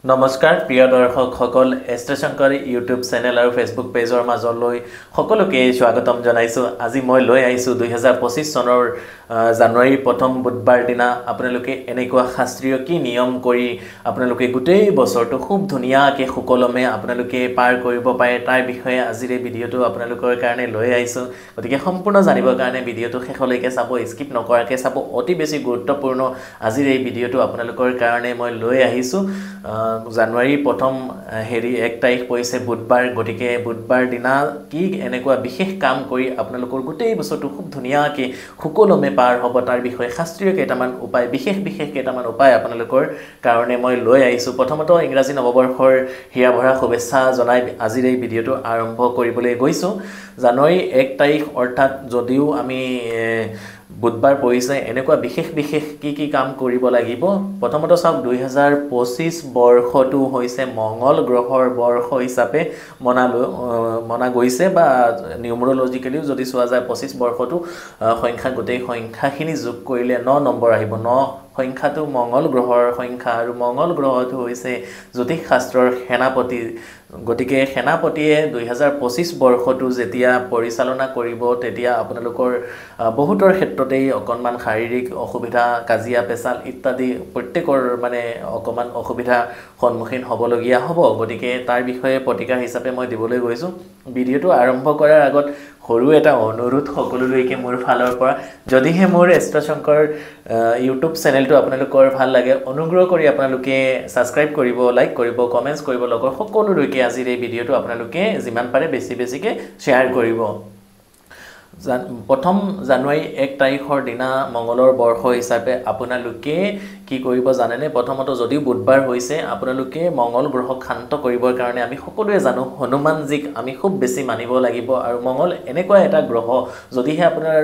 নমস্কাৰ প্ৰিয় দৰ্শকসকল এষ্ট্ৰেশংকৰ YouTube channel আৰু ফেচবুক পেজৰ মাজলৈ সকলোকে স্বাগতম জনাইছো। আজি মই লৈ আহিছো 2025 চনৰ জানুৱাৰী প্ৰথম বুধবাৰ দিনা আপোনালোকে এনেকুৱা শাস্ত্ৰীয় কি নিয়ম কৰি আপোনালোকে গোটেই বছৰটো খুব ধুনীয়াকৈ সুকলমে আপোনালোকে পাৰ কৰিব পাৰে তাৰ বিষয়ে আজিৰ এই ভিডিঅ'টো আপোনালোকৰ কাৰণে লৈ আহিছো। গতিকে সম্পূৰ্ণ জানিবৰ কাৰণে ভিডিঅ'টো শেষলৈকে চাব, স্কিপ নকৰাকৈ চাব। অতি বেছি গুৰুত্বপূৰ্ণ আজিৰ এই ভিডিঅ'টো আপোনালোকৰ কাৰণে মই লৈ আহিছো। জানুৱাৰী প্ৰথম 1 তাৰিখ পৰিছে বুধবাৰ। গতিকে বুধবাৰ দিনা কি এনেকুৱা বিশেষ কাম কৰি আপোনালোকৰ গোটেই বছৰটো খুব ধুনীয়াকৈ সুকলমে পাৰ হ'ব তাৰ বিষয়ে শাস্ত্ৰীয় কেইটামান উপায়, বিশেষ কেইটামান উপায় আপোনালোকৰ কাৰণে মই লৈ আহিছোঁ। প্ৰথমতে ইংৰাজী নৱবৰ্ষৰ হিয়া ভৰা শুভেচ্ছা জনাই আজিৰ এই ভিডিঅ'টো আৰম্ভ কৰিবলৈ গৈছোঁ। জানুৱাৰী 1 তাৰিখ অৰ্থাৎ যদিও আমি বুধবাৰ পৰিছে, এনেকুৱা বিশেষ কি কাম কৰিব লাগিব। প্ৰথমতে চাওক, 2025 বৰ্ষটো হৈছে মঙ্গল গ্ৰহৰ বৰ্ষ হিচাপে মনা গৈছে, বা নিউমৰলজিকেলিও যদি চোৱা যায় 25 বৰ্ষটো সংখ্যা, গোটেই সংখ্যাখিনি যোগ কৰিলে 9 নম্বৰ আহিব। 9 সংখ্যাটো মঙ্গল গ্ৰহৰ সংখ্যা, আৰু মঙ্গল গ্ৰহটো হৈছে জ্যোতিষ শাস্ত্ৰৰ সেনাপতি। গতিকে সেনাপতিয়ে 2025 বৰ্ষটো যেতিয়া পৰিচালনা কৰিব, তেতিয়া আপোনালোকৰ বহুতৰ ক্ষেত্ৰতেই অকণমান শাৰীৰিক অসুবিধা, কাজিয়া পেচাল ইত্যাদি প্ৰত্যেকৰ অকণমান অসুবিধা সন্মুখীন হ'বলগীয়া হ'ব। গতিকে তাৰ বিষয়ে প্ৰতিকাৰ হিচাপে মই দিবলৈ গৈছোঁ। ভিডিঅ'টো আৰম্ভ কৰাৰ আগত সৰু এটা অনুৰোধ সকলোলৈকে মোৰ ফালৰ পৰা, যদিহে মোৰ এষ্ট্ৰশংকৰ ইউটিউব চেনেলটো আপোনালোকৰ ভাল লাগে, অনুগ্ৰহ কৰি আপোনালোকে ছাবস্ক্ৰাইব কৰিব, লাইক কৰিব, কমেণ্টছ কৰিব, লগৰ সকলোলৈকে আজিৰ এই ভিডিঅ'টো আপোনালোকে যিমান পাৰে বেছিকৈ শ্বেয়াৰ কৰিব। প্ৰথম জানুৱাৰী 1 তাৰিখৰ দিনা মঙ্গলৰ বৰ্ষ হিচাপে আপোনালোকে কি কৰিব জানেনে? প্ৰথমতে যদিও বুধবাৰ হৈছে, আপোনালোকে মঙ্গল গ্ৰহক শান্ত কৰিবৰ কাৰণে আমি সকলোৱে জানো হনুমানজীক আমি খুব বেছি মানিব লাগিব। আৰু মঙ্গল এনেকুৱা এটা গ্ৰহ, যদিহে আপোনাৰ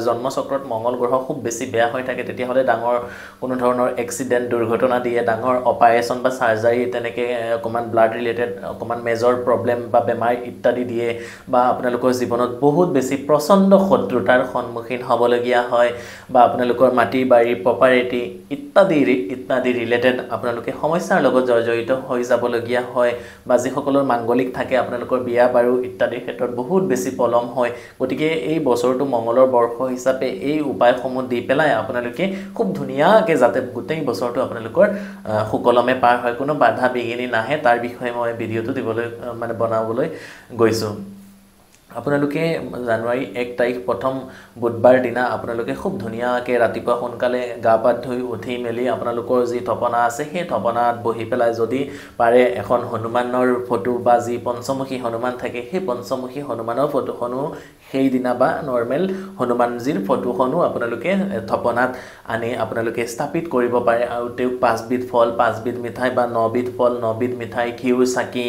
জন্মচক্ৰত মঙ্গল গ্ৰহ খুব বেছি বেয়া হৈ থাকে, তেতিয়াহ'লে ডাঙৰ কোনো ধৰণৰ এক্সিডেণ্ট, দুৰ্ঘটনা দিয়ে, ডাঙৰ অপাৰেশ্যন বা চাৰ্জাৰী, তেনেকৈ অকণমান ব্লাড ৰিলেটেড অকণমান মেজৰ প্ৰব্লেম বা বেমাৰ ইত্যাদি দিয়ে, বা আপোনালোকৰ জীৱনত বহুত বেছি প্ৰচণ্ড শত্ৰুতাৰ সন্মুখীন হ'বলগীয়া হয়, বা আপোনালোকৰ মাটি বাৰী প্ৰপাৰ্টি ইত্যাদি ৰিলেটেড আপোনালোকে সমস্যাৰ লগত জড়িত হৈ যাবলগীয়া হয়, বা যিসকলৰ মাংগলিক থাকে আপোনালোকৰ বিয়া বাৰু ইত্যাদিৰ ক্ষেত্ৰত বহুত বেছি পলম হয়। গতিকে এই বছৰটো মঙ্গলৰ বৰ্ষ হিচাপে এই উপায়সমূহ দি পেলাই আপোনালোকে খুব ধুনীয়াকৈ যাতে গোটেই বছৰটো আপোনালোকৰ সুকলমে পাৰ হয়, কোনো বাধা বিঘিনি নাহে, তাৰ বিষয়ে মই ভিডিঅ'টো বনাবলৈ গৈছোঁ। আপোনালোকে জানুৱাৰী 1 তাৰিখ প্ৰথম বুধবাৰ দিনা আপোনালোকে খুব ধুনীয়াকৈ ৰাতিপুৱা সোনকালে গা পা ধুই উঠি মেলি আপোনালোকৰ যি থপনা আছে, সেই থপনাত বহি পেলাই যদি পাৰে এখন হনুমানৰ ফটো, বা যি পঞ্চমুখী হনুমান থাকে সেই পঞ্চমুখী হনুমানৰ ফটোখনো সেইদিনা, বা নৰ্মেল হনুমানজীৰ ফটোখনো আপোনালোকে থপনাত আনি আপোনালোকে স্থাপিত কৰিব পাৰে। আৰু তেওঁক 5 বিধ ফল, 5 বিধ মিঠাই, বা 9 বিধ ফল, 9 বিধ মিঠাই, ঘিউৰ চাকি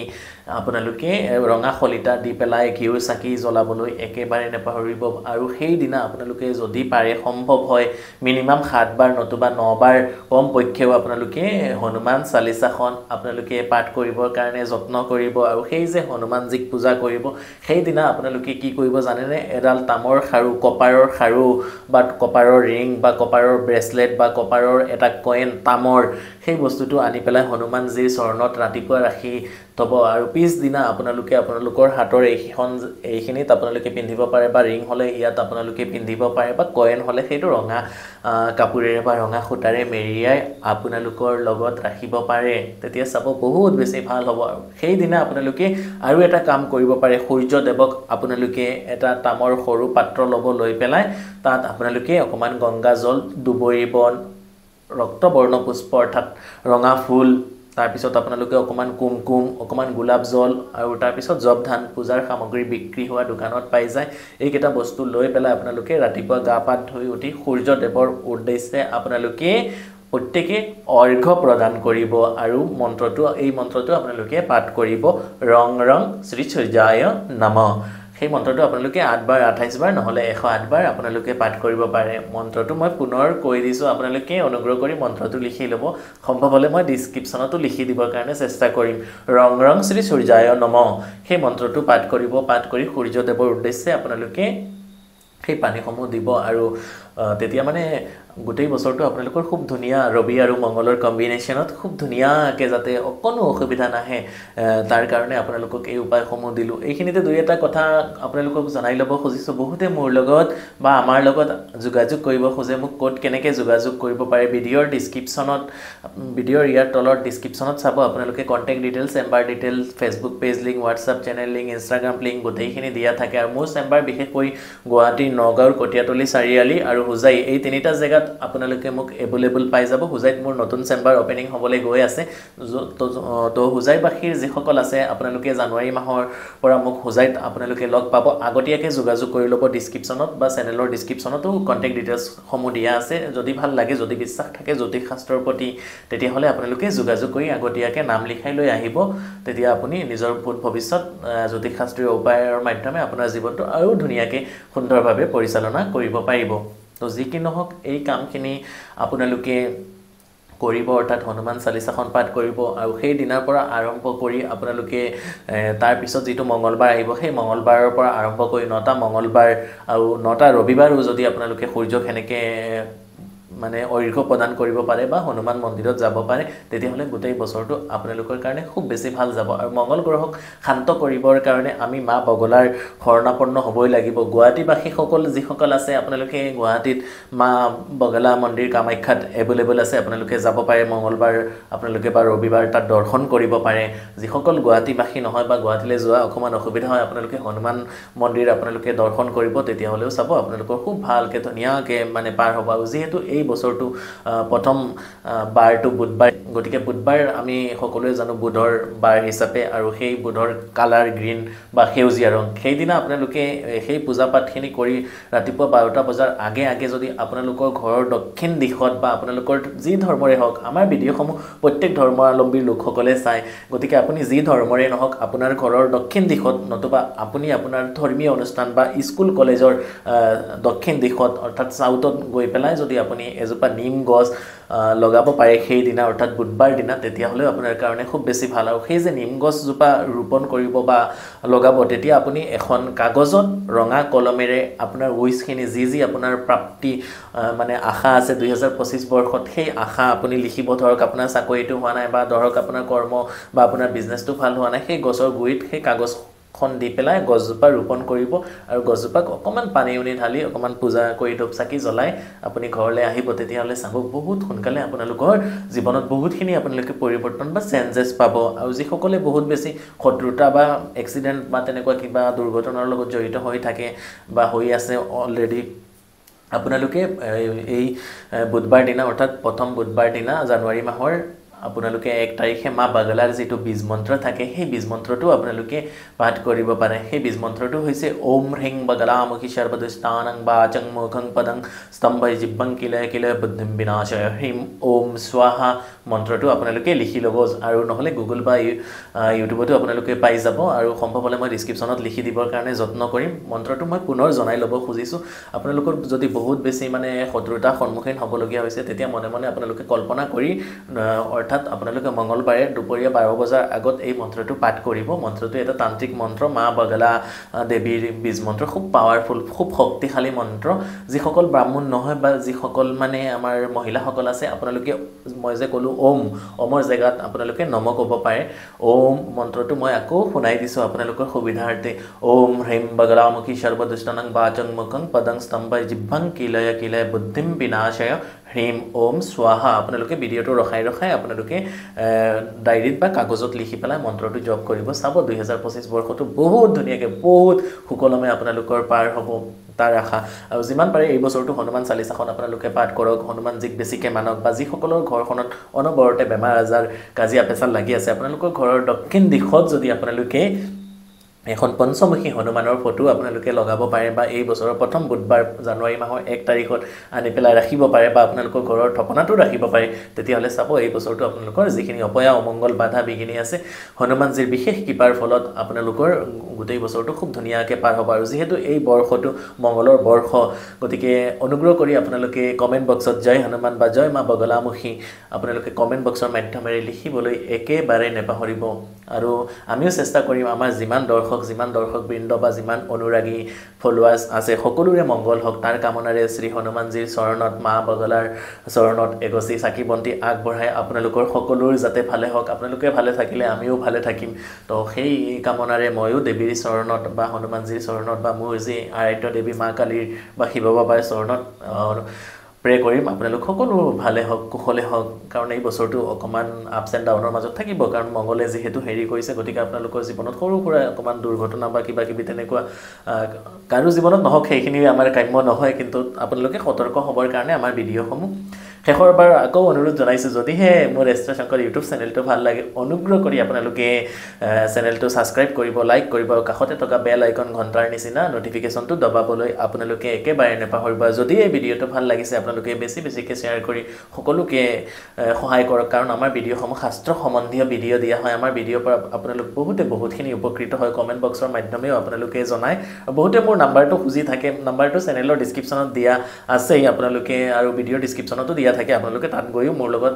আপোনালোকে ৰঙা শলিতা দি পেলাই ঘিউৰ চাকি জ্বলাবলৈ একেবাৰে নাপাহৰিব। আৰু সেইদিনা আপোনালোকে যদি পাৰে, সম্ভৱ হয়, মিনিমাম 7 বাৰ নতুবা 9 বাৰ কমপক্ষেও আপোনালোকে হনুমান চালিচাখন আপোনালোকে পাঠ কৰিবৰ কাৰণে যত্ন কৰিব। আৰু সেই যে হনুমানজীক পূজা কৰিব, সেইদিনা আপোনালোকে কি কৰিব জানেনে? এডাল তামৰ খাৰু, কপাৰৰ খাৰু, বা কপাৰৰ ৰিং, বা কপাৰৰ ব্ৰেচলেট, বা কপাৰৰ এটা কইন তামৰ, সেই বস্তুটো আনি পেলাই হনুমানজীৰ চৰণত ৰাতিপুৱা ৰাখি থ'ব। আৰু পিছদিনা আপোনালোকে আপোনালোকৰ হাতৰ এইখিনিত আপোনালোকে পিন্ধিব পাৰে, বা ৰিং হ'লে ইয়াত আপোনালোকে পিন্ধিব পাৰে, বা কইন হ'লে সেইটো ৰঙা কাপোৰেৰে বা ৰঙা সূতাৰে মেৰিয়াই আপোনালোকৰ লগত ৰাখিব পাৰে। তেতিয়া চাব বহুত বেছি ভাল হ'ব। আৰু সেইদিনা আপোনালোকে আৰু এটা কাম কৰিব পাৰে, সূৰ্যদেৱক আপোনালোকে এটা তামৰ সৰু পাত্ৰ ল'ব, লৈ পেলাই তাত আপোনালোকে অকণমান গংগা জল দুবৰিব, ৰক্তবৰ্ণ পুষ্প অৰ্থাৎ ৰঙা ফুল, তাৰপিছত আপোনালোকে অকণমান কুমকুম, অকণমান গোলাপ জল, আৰু তাৰপিছত জপ ধান, পূজাৰ সামগ্ৰী বিক্ৰী হোৱা দোকানত পাই যায়, এইকেইটা বস্তু লৈ পেলাই আপোনালোকে ৰাতিপুৱা গা পা ধুই উঠি সূৰ্যদেৱৰ উদ্দেশ্যে আপোনালোকে প্ৰত্যেকে অৰ্ঘ্য প্ৰদান কৰিব। আৰু এই মন্ত্ৰটো আপোনালোকে পাঠ কৰিব, ৰং শ্ৰী সূৰ্যায় নমঃ। সেই মন্ত্ৰটো আপোনালোকে 8 বাৰ, 28 বাৰ, নহ'লে 108 বাৰ আপোনালোকে পাঠ কৰিব পাৰে। মন্ত্ৰটো মই পুনৰ কৈ দিছোঁ, আপোনালোকে অনুগ্ৰহ কৰি মন্ত্ৰটো লিখি ল'ব। সম্ভৱ হ'লে মই ডিছক্ৰিপশ্যনতো লিখি দিবৰ কাৰণে চেষ্টা কৰিম। ৰং শ্ৰী সূৰ্যায় নমঃ, সেই মন্ত্ৰটো পাঠ কৰিব। পাঠ কৰি সূৰ্যদেৱৰ উদ্দেশ্যে আপোনালোকে সেই পানীসমূহ দিব। আৰু তেতিয়া গোটেই বছৰটো আপোনালোকৰ খুব ধুনীয়া ৰবি আৰু মঙ্গলৰ কম্বিনেশ্যনত খুব ধুনীয়াকৈ যাতে কোনো অসুবিধা নাহে তাৰ কাৰণে আপোনালোকক এই উপায়সমূহ দিলোঁ এইখিনিতে দুই এটা কথা আপোনালোকক জনাই ল'ব খুজিছোঁ বহুতে মোৰ লগত বা আমাৰ লগত যোগাযোগ কৰিব খোজে মোক ক'ত কেনেকৈ যোগাযোগ কৰিব পাৰে ভিডিঅ'ৰ ডিছক্ৰিপশ্যনত ভিডিঅ'ৰ ইয়াৰ তলৰ ডিছক্ৰিপশ্যনত চাব আপোনালোকে contact details chamber details Facebook page link WhatsApp channel link Instagram link গোটেইখিনি দিয়া থাকে আৰু মোৰ চেম্বাৰ বিশেষকৈ গুৱাহাটীৰ নগাঁৱৰ কটীয়াতলী চাৰিআলি আৰু হোজাই এই তিনিটা জেগাত আপোনালোকে মোক এভেইলেবল পাই যাব হোজাইত মোৰ নতুন চেম্বাৰ অপেনিং হ'বলৈ গৈ আছে তো হোজাইবাসীৰ যিসকল আছে আপোনালোকে জানুৱাৰী মাহৰ পৰা মোক হোজাইত আপোনালোকে লগ পাব আগতীয়াকৈ যোগাযোগ কৰি ল'ব ডিছক্ৰিপশ্যনত বা চেনেলৰ ডিছক্ৰিপশ্যনতো কণ্টেক্ট ডিটেইলছসমূহ দিয়া আছে যদি ভাল লাগে যদি বিশ্বাস থাকে জ্যোতিষ শাস্ত্ৰৰ প্ৰতি তেতিয়াহ'লে আপোনালোকে যোগাযোগ কৰি আগতীয়াকৈ নাম লিখাই লৈ আহিব তেতিয়া আপুনি নিজৰ ভৱিষ্যত জ্যোতিষ শাস্ত্ৰীয় উপায়ৰ মাধ্যমে আপোনাৰ জীৱনটো আৰু ধুনীয়াকৈ সুন্দৰভাৱে পৰিচালনা কৰিব পাৰিব তো যি কি নহওক এই কামখিনি আপোনালোকে কৰিব অৰ্থাৎ হনুমান চালিচাখন পাঠ কৰিব আৰু সেই দিনাৰ পৰা আৰম্ভ কৰি আপোনালোকে তাৰ পিছত যিটো মঙ্গলবাৰ আহিব সেই মঙ্গলবাৰৰ পৰা আৰম্ভ কৰি 9টা মঙ্গলবাৰ আৰু 9টা ৰবিবাৰো যদি আপোনালোকে সূৰ্যক এনেকৈ মানে অৰ্ঘ্য প্ৰদান কৰিব পাৰে বা হনুমান মন্দিৰত যাব পাৰে তেতিয়াহ'লে গোটেই বছৰটো আপোনালোকৰ কাৰণে খুব বেছি ভাল যাব আৰু মঙ্গল গ্ৰহক শান্ত কৰিবৰ কাৰণে আমি মা বগলাৰ শৰণাপন্ন হ'বই লাগিব গুৱাহাটীবাসীসকল যিসকল আছে আপোনালোকে গুৱাহাটীত মা বগলা মন্দিৰ কামাখ্যাত এভেইলেবল আছে আপোনালোকে যাব পাৰে মঙ্গলবাৰ আপোনালোকে বা ৰবিবাৰ তাত দৰ্শন কৰিব পাৰে যিসকল গুৱাহাটীবাসী নহয় বা গুৱাহাটীলৈ যোৱা অকণমান অসুবিধা হয় আপোনালোকে হনুমান মন্দিৰ আপোনালোকে দৰ্শন কৰিব তেতিয়াহ'লেও চাব আপোনালোকৰ খুব ভালকৈ ধুনীয়াকৈ মানে পাৰ হ'ব আৰু যিহেতু এই বছৰটো প্ৰথম বাৰটো বুধবাৰ গতিকে বুধবাৰ আমি সকলোৱে জানো বুধৰ বাৰ হিচাপে আৰু সেই বুধৰ কালাৰ গ্ৰীণ বা সেউজীয়া ৰং সেইদিনা আপোনালোকে সেই পূজা পাঠখিনি কৰি ৰাতিপুৱা 12টা বজাৰ আগে আগে যদি আপোনালোকৰ ঘৰৰ দক্ষিণ দিশত বা আপোনালোকৰ যি ধৰ্মৰে হওক আমাৰ ভিডিঅ'সমূহ প্ৰত্যেক ধৰ্মাৱলম্বী লোকসকলে চায় গতিকে আপুনি যি ধৰ্মৰে নহওক আপোনাৰ ঘৰৰ দক্ষিণ দিশত নতুবা আপুনি আপোনাৰ ধৰ্মীয় অনুষ্ঠান বা স্কুল কলেজৰ দক্ষিণ দিশত অৰ্থাৎ চাউথত গৈ পেলাই যদি আপুনি এজোপা নিম গছ লগাব পাৰে সেই দিনা অৰ্থাৎ বুধবাৰ দিনা তেতিয়াহ'লে আপোনাৰ কাৰণে খুব বেছি ভাল আৰু সেই যে নিম গছজোপা ৰোপণ কৰিব বা লগাব তেতিয়া আপুনি এখন কাগজত ৰঙা কলমেৰে আপোনাৰ উইচখিনি যি আপোনাৰ প্ৰাপ্তি মানে আশা আছে 2025 বৰ্ষত সেই আশা আপুনি লিখিব ধৰক আপোনাৰ চাকৰিটো হোৱা নাই বা ধৰক আপোনাৰ কৰ্ম বা আপোনাৰ বিজনেছটো ভাল হোৱা নাই সেই গছৰ গুৰিত সেই কাগজখন দি পেলাই গছজোপা ৰোপণ কৰিব আৰু গছজোপাক অকণমান পানী উনি ঢালি অকণমান পূজা কৰি ধূপ চাকি জ্বলাই আপুনি ঘৰলৈ আহিব তেতিয়াহ'লে চাব বহুত সোনকালে আপোনালোকৰ জীৱনত বহুতখিনি আপোনালোকে পৰিৱৰ্তন বা চেঞ্জেছ পাব আৰু যিসকলে বহুত বেছি শত্ৰুতা বা এক্সিডেণ্ট বা তেনেকুৱা কিবা দুৰ্ঘটনাৰ লগত জড়িত হৈ থাকে বা হৈ আছে অলৰেডি আপোনালোকে এই বুধবাৰ দিনা অৰ্থাৎ প্ৰথম বুধবাৰ দিনা জানুৱাৰী মাহৰ আপোনালোকে 1 তাৰিখে মা বগলাৰ যিটো বীজ মন্ত্ৰ থাকে সেই বীজ মন্ত্ৰটো আপোনালোকে পাঠ কৰিব পাৰে সেই বীজ মন্ত্ৰটো হৈছে ওম হ্ৰিং বগলামুখী সৰ্বদুষ্টানং বাচং মুখং পদং স্তম্ভৈ জিব্বং কিলয় কিলয় বুদ্ধিম বিনাশয় হ্ৰিম ওম স্বাহা মন্ত্ৰটো আপোনালোকে লিখি ল'ব আৰু নহ'লে গুগল বা ইউটিউবতো আপোনালোকে পাই যাব আৰু সম্ভৱ হ'লে মই ডিছক্ৰিপশ্যনত লিখি দিবৰ কাৰণে যত্ন কৰিম মন্ত্ৰটো মই পুনৰ জনাই ল'ব খুজিছোঁ আপোনালোকৰ যদি বহুত বেছি মানে শত্ৰুতাৰ সন্মুখীন হ'বলগীয়া হৈছে তেতিয়া মনে মনে আপোনালোকে কল্পনা কৰি অৰ্থাৎ আপোনালোকে মঙ্গলবাৰে দুপৰীয়া 12 বজাৰ আগত এই মন্ত্ৰটো পাঠ কৰিব মন্ত্ৰটো এটা তান্ত্ৰিক মন্ত্ৰ মা বগলা দেৱীৰ বীজ মন্ত্ৰ খুব পাৱাৰফুল খুব শক্তিশালী মন্ত্ৰ যিসকল ব্ৰাহ্মণ নহয় বা যিসকল মানে আমাৰ মহিলাসকল আছে আপোনালোকে মই যে ক'লোঁ ওমৰ জেগাত আপোনালোকে নম ক'ব পাৰে ওম মন্ত্ৰটো মই আকৌ শুনাই দিছোঁ আপোনালোকৰ সুবিধাৰ্থে ওম হ্ৰিম বগলামুখী সৰ্বদুষ্টানং বাচং মুখং পদং স্তম্ভৈ জিহ্বং কিলয় কিলয় বুদ্ধিম বিনাশয় হ্ৰিম ওম স্বাহা আপোনালোকে ভিডিঅ'টো ৰখাই আপোনালোকে ডায়েৰীত বা কাগজত লিখি পেলাই মন্ত্ৰটো জপ কৰিব চাব 2025 বৰ্ষটো বহুত ধুনীয়াকৈ বহুত সুকলমে আপোনালোকৰ পাৰ হ'ব তাৰ আশা আৰু যিমান পাৰে এই বছৰটো হনুমান চালিচাখন আপোনালোকে পাঠ কৰক হনুমানজীক বেছিকৈ মানক বা যিসকলৰ ঘৰখনত অনবৰতে বেমাৰ আজাৰ কাজিয়া পেচাল লাগি আছে আপোনালোকৰ ঘৰৰ দক্ষিণ দিশত যদি আপোনালোকে এখন পঞ্চমুখী হনুমানৰ ফটো আপোনালোকে লগাব পাৰে বা এই বছৰৰ প্ৰথম বুধবাৰ জানুৱাৰী মাহৰ 1 তাৰিখত আনি পেলাই ৰাখিব পাৰে বা আপোনালোকৰ ঘৰৰ থপনাটো ৰাখিব পাৰে তেতিয়াহ'লে চাব এই বছৰটো আপোনালোকৰ যিখিনি অপয়া অমংগল বাধা বিঘিনি আছে হনুমানজীৰ বিশেষ কৃপাৰ ফলত আপোনালোকৰ গোটেই বছৰটো খুব ধুনীয়াকৈ পাৰ হ'ব আৰু যিহেতু এই বৰ্ষটো মঙ্গলৰ বৰ্ষ গতিকে অনুগ্ৰহ কৰি আপোনালোকে কমেণ্ট বক্সত জয় হনুমান বা জয় মা বগলামুখী আপোনালোকে কমেণ্ট বক্সৰ মাধ্যমেৰে লিখিবলৈ একেবাৰে নেপাহৰিব আৰু আমিও চেষ্টা কৰিম আমাৰ যিমান দৰ্শক বৃন্দ বা যিমান অনুৰাগী ফলোৱাৰ্ছ আছে সকলোৰে মংগল হওক তাৰ কামনাৰে শ্ৰী হনুমানজীৰ চৰণত মা বগলাৰ চৰণত এগছি চাকি বন্তি আগবঢ়াই আপোনালোকৰ সকলোৰ যাতে ভালে হওক আপোনালোকে ভালে থাকিলে আমিও ভালে থাকিম তো সেই কামনাৰে ময়ো দেৱীৰ চৰণত বা হনুমানজীৰ চৰণত বা মোৰ যি আৰাধ্য দেৱী মা কালীৰ বা শিৱ বাবাৰ চৰণত প্ৰে কৰিম আপোনালোক সকলো ভালে হওক কুশলে হওক কাৰণ এই বছৰটো অকমান আপছ এণ্ড ডাউনৰ মাজত থাকিব কাৰণ মংগলে যিহেতু হেৰি কৰিছে গতিকে আপোনালোকৰ জীৱনত সৰু সুৰা অকমান দুৰ্ঘটনা বা কিবা কিবি তেনেকুৱা কাৰো জীৱনত নহওক সেইখিনি আমাৰ কাম্য নহয় কিন্তু আপোনালোকে সতৰ্ক হ'বৰ কাৰণে আমাৰ ভিডিঅ'সমূহ শেষৰ বাৰ আকৌ অনুৰোধ জনাইছোঁ যদিহে মোৰ এষ্ট্ৰা শংকৰ ইউটিউব চেনেলটো ভাল লাগে অনুগ্ৰহ কৰি আপোনালোকে চেনেলটো ছাবস্ক্ৰাইব কৰিব লাইক কৰিব আৰু কাষতে থকা বেল আইকন ঘণ্টাৰ নিচিনা নটিফিকেশ্যনটো দবাবলৈ আপোনালোকে একেবাৰে নেপাহৰিব যদি এই ভিডিঅ'টো ভাল লাগিছে আপোনালোকে বেছিকৈ শ্বেয়াৰ কৰি সকলোকে সহায় কৰক কাৰণ আমাৰ ভিডিঅ'সমূহ শাস্ত্ৰ সম্বন্ধীয় ভিডিঅ' দিয়া হয় আমাৰ ভিডিঅ'ৰ পৰা আপোনালোক বহুতখিনি উপকৃত হয় কমেণ্ট বক্সৰ মাধ্যমেও আপোনালোকে জনায় বহুতে মোৰ নাম্বাৰটো খুজি থাকে নাম্বাৰটো চেনেলৰ ডিছক্ৰিপশ্যনত দিয়া আছেই আপোনালোকে আৰু ভিডিঅ'ৰ ডিছক্ৰিপশ্যনতো দিয়া থাকে আপোনালোকে তাত গৈও মোৰ লগত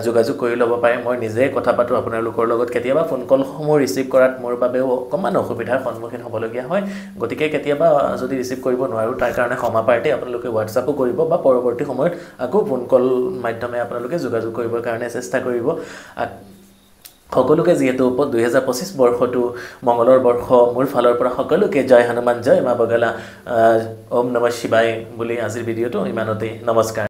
যোগাযোগ কৰি ল'ব পাৰে মই নিজে কথা পাতোঁ আপোনালোকৰ লগত কেতিয়াবা ফোন কলসমূহ ৰিচিভ কৰাত মোৰ বাবেও অকণমান অসুবিধাৰ সন্মুখীন হ'বলগীয়া হয় গতিকে কেতিয়াবা যদি ৰিচিভ কৰিব নোৱাৰোঁ তাৰ কাৰণে ক্ষমা প্ৰাৰ্থী আপোনালোকে হোৱাটছআপো কৰিব বা পৰৱৰ্তী সময়ত আকৌ ফোন কল মাধ্যমে আপোনালোকে যোগাযোগ কৰিবৰ কাৰণে চেষ্টা কৰিব সকলোকে যিহেতু 2025 বৰ্ষটো মংগলৰ বৰ্ষ মোৰ ফালৰ পৰা সকলোকে জয় হনুমান জয় মা বগলা ওম নমঃ শিৱায় বুলি আজিৰ ভিডিঅ'টো ইমানতে নমস্কাৰ